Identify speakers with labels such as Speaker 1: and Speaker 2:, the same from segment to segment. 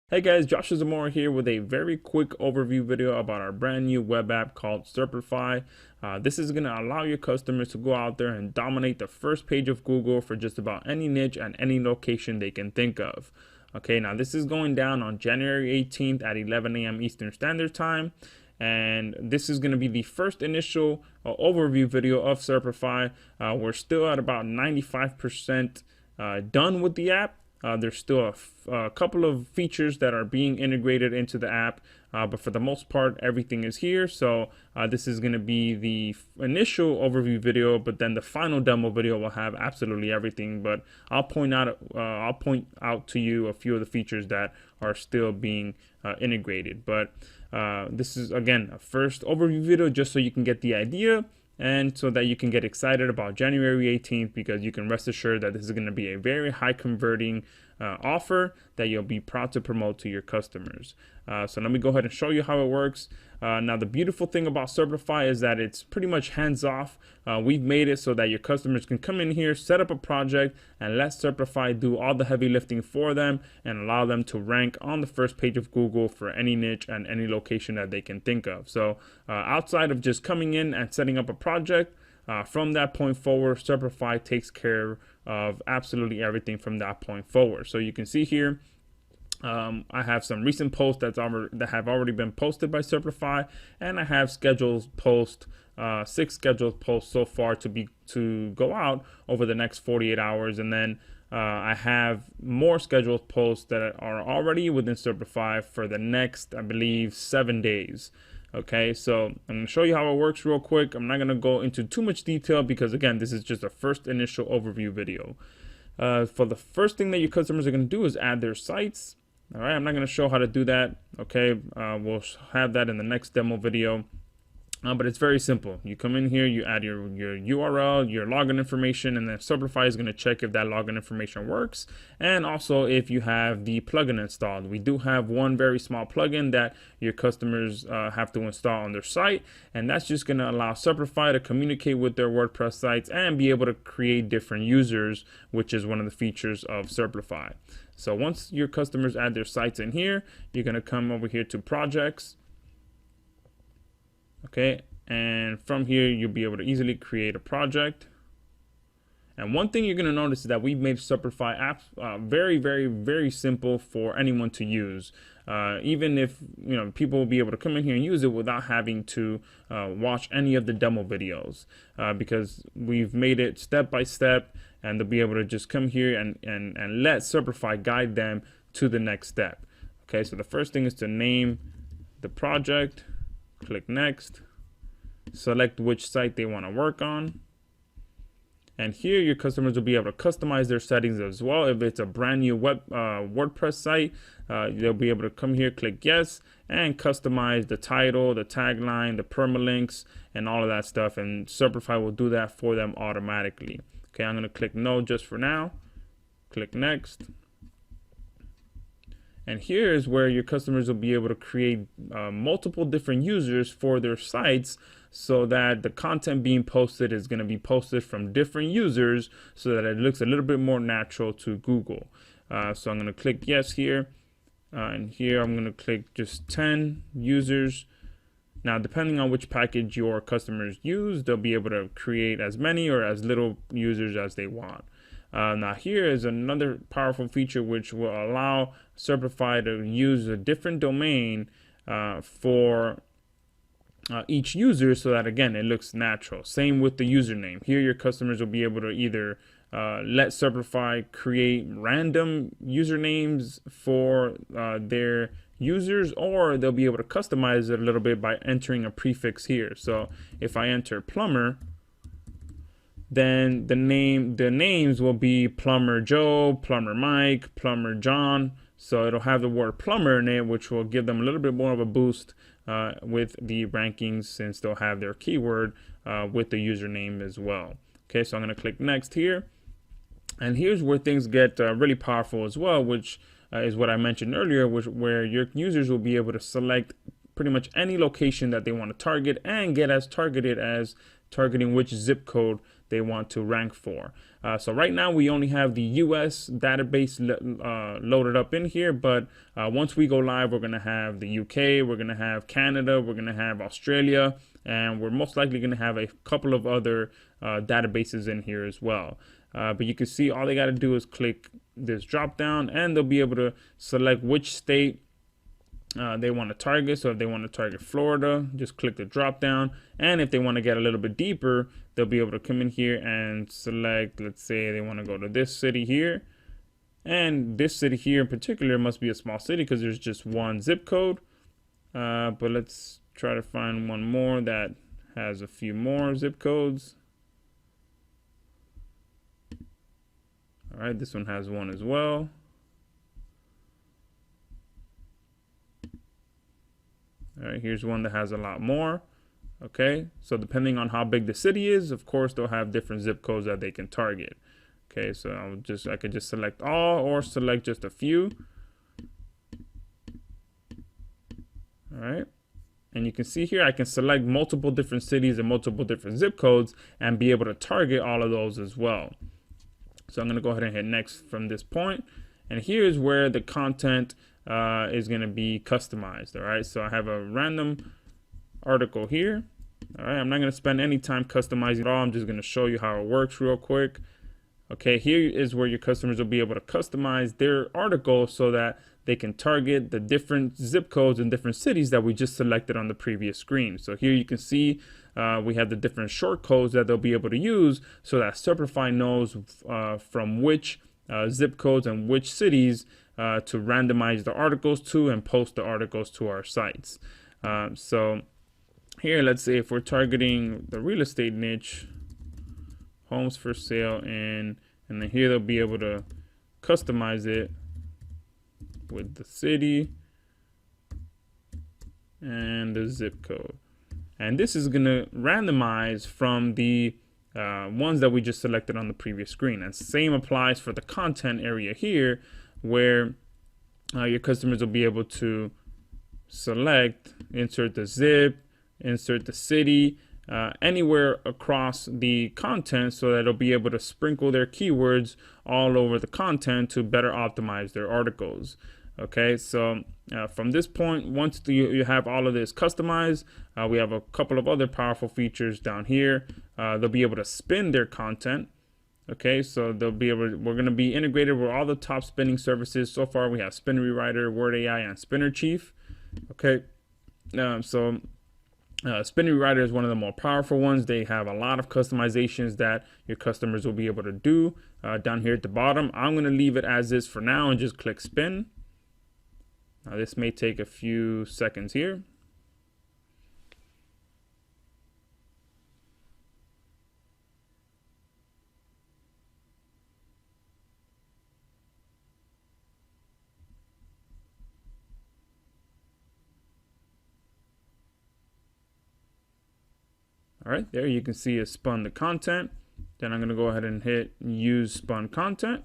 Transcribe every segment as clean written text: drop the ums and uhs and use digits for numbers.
Speaker 1: Hey guys, Josh Zamora here with a very quick overview video about our brand new web app called Serplify. This is going to allow your customers to go out there and dominate the first page of Google for just about any niche and any location they can think of. Okay, now this is going down on January 18th at 11 a.m. Eastern Standard Time. And this is going to be the first initial overview video of Serplify. We're still at about 95% done with the app. There's still a couple of features that are being integrated into the app, but for the most part, everything is here. So this is going to be the initial overview video, but then the final demo video will have absolutely everything. But I'll point out to you a few of the features that are still being integrated. But this is again a first overview video, just so you can get the idea, and so that you can get excited about January 18th, because you can rest assured that this is going to be a very high converting offer that you'll be proud to promote to your customers. So let me go ahead and show you how it works. Now, the beautiful thing about Serplify is that it's pretty much hands-off. We've made it so that your customers can come in here, set up a project, and let Serplify do all the heavy lifting for them and allow them to rank on the first page of Google for any niche and any location that they can think of. So outside of just coming in and setting up a project, from that point forward, Serplify takes care of absolutely everything from that point forward. So you can see here, I have some recent posts that have already been posted by Serplify, and I have scheduled posts, 6 scheduled posts so far to go out over the next 48 hours, and then I have more scheduled posts that are already within Serplify for the next, I believe, 7 days. Okay, so I'm going to show you how it works real quick. I'm not going to go into too much detail because, again, this is just a first initial overview video. For the first thing that your customers are going to do is add their sites. All right, I'm not going to show how to do that. Okay, we'll have that in the next demo video. But it's very simple. You come in here, you add your URL, your login information, and then Serplify is going to check if that login information works, and also if you have the plugin installed. We do have one very small plugin that your customers have to install on their site, and that's just going to allow Serplify to communicate with their WordPress sites and be able to create different users, which is one of the features of Serplify. So once your customers add their sites in here, you're going to come over here to projects. Okay, and from here you'll be able to easily create a project. And one thing you're going to notice is that we've made Serplify apps very, very, very simple for anyone to use. Even if people will be able to come in here and use it without having to watch any of the demo videos, because we've made it step by step, and they'll be able to just come here and let Serplify guide them to the next step. Okay, so the first thing is to name the project. Click next, select which site they want to work on, and here your customers will be able to customize their settings as well. If it's a brand new WordPress site, they'll be able to come here, click yes, and customize the title, the tagline, the permalinks, and all of that stuff, and Serplify will do that for them automatically. Okay, I'm going to click no just for now, click next. And here is where your customers will be able to create multiple different users for their sites, so that the content being posted is going to be posted from different users, so that it looks a little bit more natural to Google. So I'm going to click yes here, and here I'm going to click just 10 users. Now, depending on which package your customers use, they'll be able to create as many or as little users as they want. Now here is another powerful feature which will allow Serplify to use a different domain for each user, so that again it looks natural. Same with the username. Here your customers will be able to either let Serplify create random usernames for their users, or they'll be able to customize it a little bit by entering a prefix here. So if I enter plumber, then the names will be Plumber Joe, Plumber Mike, Plumber John. So it'll have the word plumber in it, which will give them a little bit more of a boost with the rankings, since they'll have their keyword with the username as well. Okay, so I'm going to click next here. And here's where things get really powerful as well, which is what I mentioned earlier, where your users will be able to select pretty much any location that they want to target, and get as targeted as targeting which zip code they want to rank for. So right now we only have the US database loaded up in here, but once we go live, we're going to have the UK, we're going to have Canada, we're going to have Australia, and we're most likely going to have a couple of other databases in here as well. But you can see all they got to do is click this drop down, and they'll be able to select which state they want to target. So if they want to target Florida, just click the drop down. And if they want to get a little bit deeper, they'll be able to come in here and select, let's say they want to go to this city here. And this city here in particular must be a small city because there's just one zip code. But let's try to find one more that has a few more zip codes. All right, this one has one as well. All right, here's one that has a lot more. Okay, so depending on how big the city is, of course, they'll have different zip codes that they can target. Okay, so I could just select all or select just a few. All right, and you can see here I can select multiple different cities and multiple different zip codes and be able to target all of those as well. So I'm going to go ahead and hit next from this point. And here's where the content is going to be customized. All right, so I have a random article here. All right, I'm not going to spend any time customizing it all. I'm just going to show you how it works real quick. Okay, here is where your customers will be able to customize their article so that they can target the different zip codes in different cities that we just selected on the previous screen. So here you can see we have the different short codes that they'll be able to use so that Serplify knows from which zip codes and which cities to randomize the articles to and post the articles to our sites. So here, let's say if we're targeting the real estate niche, homes for sale, and then here they'll be able to customize it with the city and the zip code. And this is going to randomize from the ones that we just selected on the previous screen. And same applies for the content area here, where your customers will be able to select, insert the zip, insert the city, anywhere across the content so that they'll be able to sprinkle their keywords all over the content to better optimize their articles. Okay, so from this point, once you have all of this customized, we have a couple of other powerful features down here. They'll be able to spin their content. Okay, so they'll be able we're going to be integrated with all the top spinning services. So far, we have Spin Rewriter, Word AI, and Spinner Chief. Okay, Spin Rewriter is one of the more powerful ones. They have a lot of customizations that your customers will be able to do down here at the bottom. I'm going to leave it as is for now and just click spin. Now this may take a few seconds here. All right, there you can see it spun the content. Then I'm going to go ahead and hit use spun content.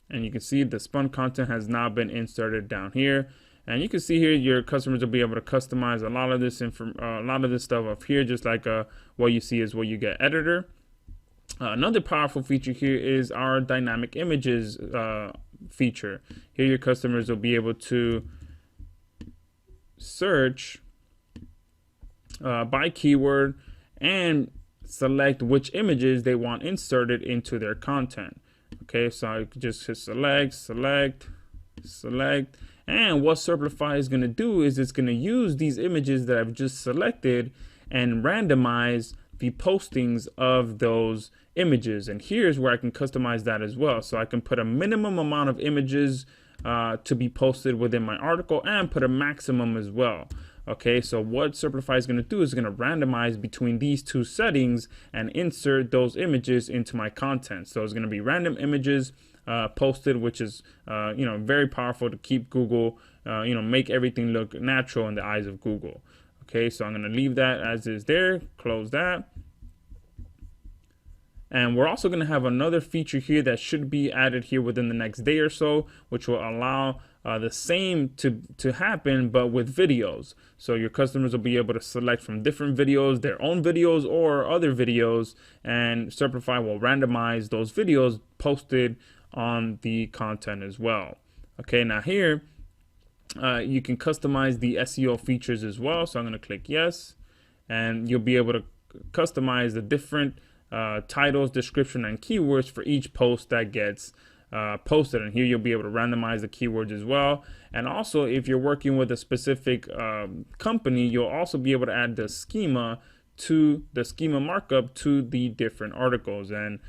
Speaker 1: And you can see the spun content has now been inserted down here. And you can see here your customers will be able to customize a lot of this stuff up here, just like what you see is what you get editor. Another powerful feature here is our dynamic images feature. Here your customers will be able to search by keyword and select which images they want inserted into their content. Okay, so I just hit select, and what Serplify is going to do is it's going to use these images that I've just selected and randomize the postings of those images. And here's where I can customize that as well. So I can put a minimum amount of images to be posted within my article and put a maximum as well. Okay, so what Serplify is going to do is going to randomize between these two settings and insert those images into my content. So it's going to be random images posted, which is very powerful to keep Google, make everything look natural in the eyes of Google. Okay, so I'm going to leave that as is there, close that. And we're also going to have another feature here that should be added here within the next day or so, which will allow the same to happen, but with videos. So your customers will be able to select from different videos, their own videos or other videos, and Serplify will randomize those videos posted on the content as well. Okay, now here you can customize the SEO features as well. So I'm going to click yes, and you'll be able to customize the different titles, description, and keywords for each post that gets posted. And here you'll be able to randomize the keywords as well. And also, if you're working with a specific company, you'll also be able to add the schema markup to the different articles. And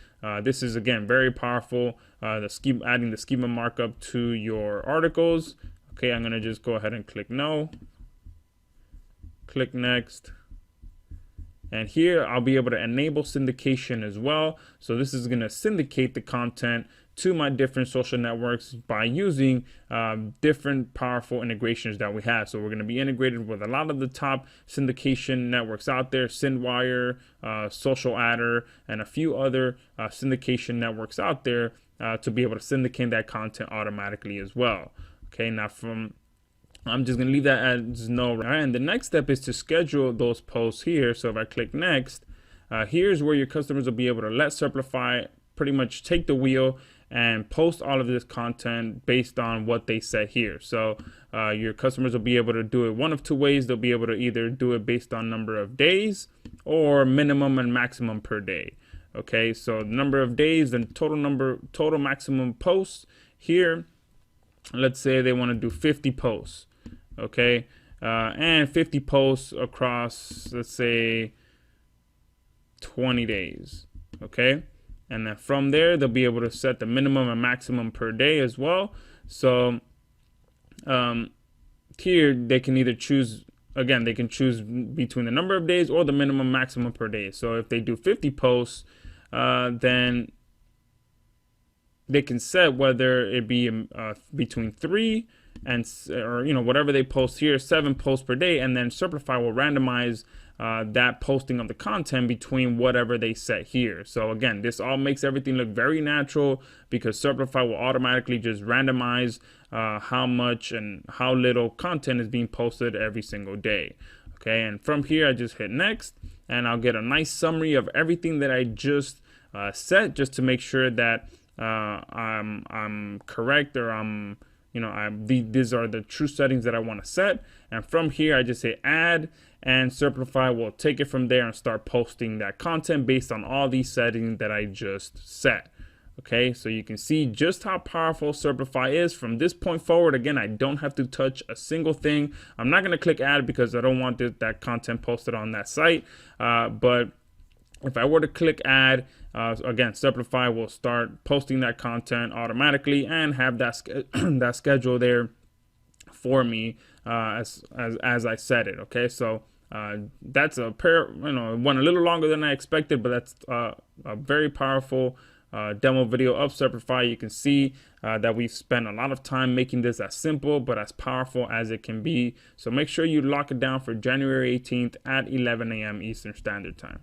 Speaker 1: this is, again, very powerful, adding the schema markup to your articles. Okay, I'm going to just go ahead and click no, click next. And here I'll be able to enable syndication as well. So this is going to syndicate the content to my different social networks by using different powerful integrations that we have. So we're going to be integrated with a lot of the top syndication networks out there, SendWire, Social Adder, and a few other syndication networks out there to be able to syndicate that content automatically as well. Okay, now I'm just going to leave that as no. All right, and the next step is to schedule those posts here. So if I click next, here's where your customers will be able to let Serplify pretty much take the wheel and post all of this content based on what they set here. So your customers will be able to do it one of two ways. They'll be able to either do it based on number of days or minimum and maximum per day. Okay, so number of days and total maximum posts here. Let's say they want to do 50 posts. Okay, and 50 posts across, let's say, 20 days. Okay, and then from there they'll be able to set the minimum and maximum per day as well. So here they can either choose, again, they can choose between the number of days or the minimum maximum per day. So if they do 50 posts, then they can set whether it be between 3 and, or whatever they post here, 7 posts per day, and then Serplify will randomize that posting of the content between whatever they set here. So again, this all makes everything look very natural because Serplify will automatically just randomize how much and how little content is being posted every single day. Okay, and from here I just hit next, and I'll get a nice summary of everything that I just set, just to make sure that I'm correct, or these are the true settings that I want to set. And from here I just say add, and Serplify will take it from there and start posting that content based on all these settings that I just set. Okay, so you can see just how powerful Serplify is. From this point forward, again, I don't have to touch a single thing. I'm not going to click add because I don't want that content posted on that site, but if I were to click add, again, Serplify will start posting that content automatically and have that schedule there for me as I set it. Okay, so that's went a little longer than I expected, but that's a very powerful demo video of Serplify. You can see that we've spent a lot of time making this as simple but as powerful as it can be. So make sure you lock it down for January 18th at 11 a.m. Eastern Standard Time.